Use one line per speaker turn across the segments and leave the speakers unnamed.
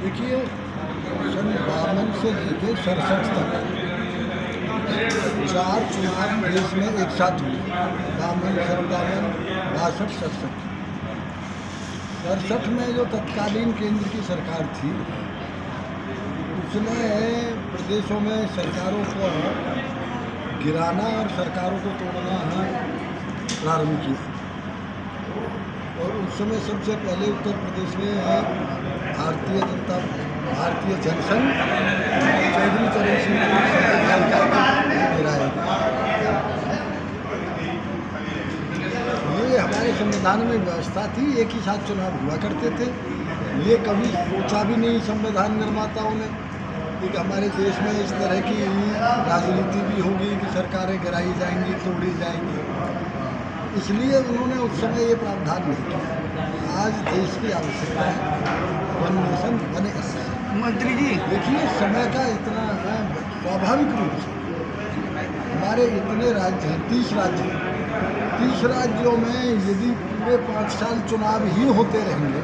देखिए, सन 52 से लेके 67 तक 4 चुनाव देश में एक साथ हुए। 52, 57, 62, 67। 67 में जो तत्कालीन केंद्र की सरकार थी, उसने प्रदेशों में सरकारों को गिराना और सरकारों को तोड़ना प्रारंभ किया। और उस समय सबसे पहले उत्तर प्रदेश में भारतीय जनसंघ चौधरी चरण सिंह को गिराया गया। ये हमारे संविधान में व्यवस्था थी, एक ही साथ चुनाव हुआ करते थे। ये कभी सोचा भी नहीं संविधान निर्माताओं ने कि हमारे देश में इस तरह की राजनीति भी होगी कि सरकारें गिराई जाएंगी, तोड़ी जाएंगी। इसलिए उन्होंने उस समय ये प्रावधान नहीं किया। आज देश की आवश्यकता है वन नेशन वन इलेक्शन।
मंत्री जी
देखिए, समय का इतना स्वाभाविक रूप से हमारे इतने राज्य हैं, 30 राज्य हैं। 30 राज्यों में यदि पूरे 5 साल चुनाव ही होते रहेंगे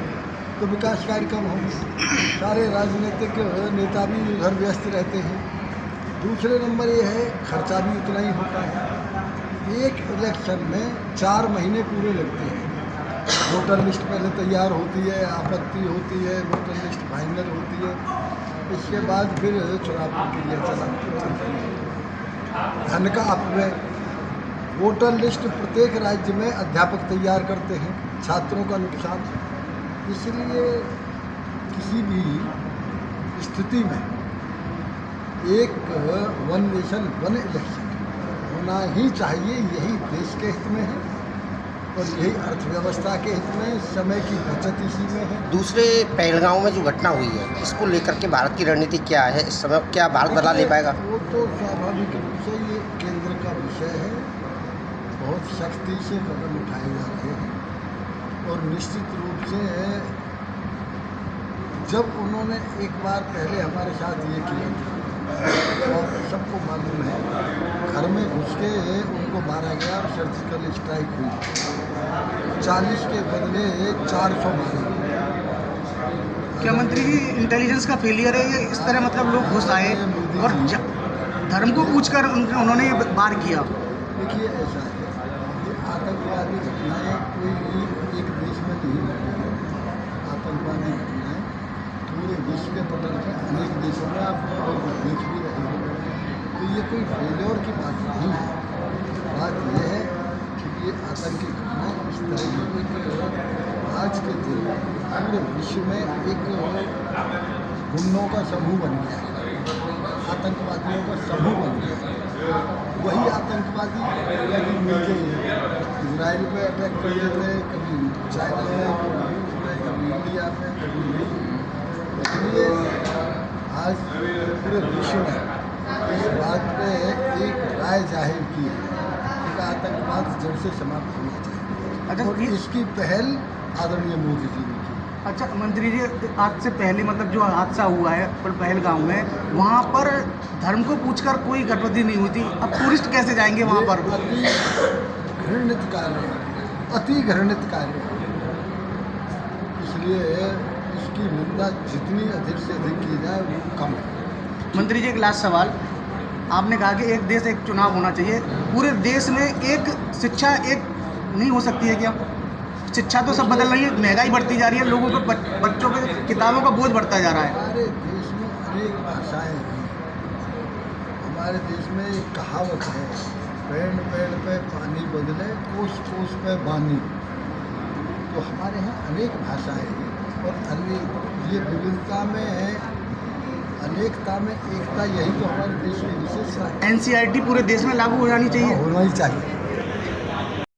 तो विकास कार्यक्रम होंगे। सारे राजनीतिक नेता भी उधर व्यस्त रहते हैं। दूसरे नंबर ये है, खर्चा भी उतना ही होता है। एक इलेक्शन में 4 महीने पूरे लगते हैं। वोटर लिस्ट पहले तैयार होती है, आपत्ति होती है, वोटर लिस्ट फाइनल होती है, इसके बाद फिर चुनाव प्रक्रिया चलती है। धन का अपव्यय। वोटर लिस्ट प्रत्येक राज्य में अध्यापक तैयार करते हैं, छात्रों का नुकसान। इसलिए किसी भी स्थिति में एक वन नेशन वन इलेक्शन होना ही चाहिए। यही देश के हित में है और यही अर्थव्यवस्था के हित में, समय की बचत इसी में है।
दूसरे पहलगांव में जो घटना हुई है, इसको लेकर के भारत की रणनीति क्या है इस समय? क्या भारत बदला ले पाएगा?
वो तो स्वाभाविक रूप से ये केंद्र का विषय है। बहुत सख्ती से कदम उठाए जा रहे हैं और निश्चित रूप से जब उन्होंने एक बार पहले हमारे साथ ये किया था और सबको मालूम है, घर में घुस के उनको मारा गया और सर्जिकल स्ट्राइक हुई। 40 के बदले 400 मारे गए।
क्या मंत्री जी इंटेलिजेंस का फेलियर है ये? इस तरह मतलब लोग घुस आए और धर्म को पूछकर उन्होंने ये वार किया।
देखिए, ऐसा है, ये आतंकवादी घटनाएं कोई एक देश में नहीं होती है। आतंकवादी घटनाएं पूरे विश्व के पटल पे अनेक देशों में आप देख भी रहे हो। तो ये कोई फेलियर की बात नहीं है। बात यह है कि ये आतंकी घटना इस तरह की आज के दिन पूरे विश्व में एक गुंडों का समूह बन गया है, आतंकवादियों का समूह बन गया है। वही आतंकवादी कभी मिलके इजराइल पे अटैक कर देते हैं, कभी चाइना में, कभी रूस में, कभी इंडिया में, कभी नहीं। इसलिए आज पूरे विश्व में इस बात पे एक राय जाहिर की है कि आतंकवाद जड़ से समाप्त होना चाहिए। और इसकी पहल आदरणीय मोदी जी ने की।
अच्छा मंत्री जी, आज से पहले मतलब जो हादसा हुआ है पहलगांव में, वहाँ पर धर्म को पूछकर कोई गतिविधि नहीं हुई थी। अब टूरिस्ट कैसे जाएंगे वहाँ पर?
अति घृणित कार्य है, अति घृणित कार्य है। इसलिए इसकी निंदा जितनी अधिक से अधिक की जाए वो कम है।
मंत्री जी एक लास्ट सवाल, आपने कहा कि एक देश एक चुनाव होना चाहिए। पूरे देश में एक शिक्षा एक नहीं हो सकती है क्या? शिक्षा तो सब बदल रही है, महंगाई बढ़ती जा रही है, लोगों को बच्चों के किताबों का बोझ बढ़ता जा रहा है।
हमारे देश में अनेक भाषाएं हैं। हमारे देश में एक कहावत है, पेड़ पेड़ पे पानी बदले, कोस कोस पे बानी। तो हमारे यहाँ अनेक भाषाएं हैं और अनेक ये विविधता में है, अनेकता में एकता, यही तो हमारे देश की विशेषता है।
NCERT पूरे देश में लागू हो जानी चाहिए।
होना ही चाहिए।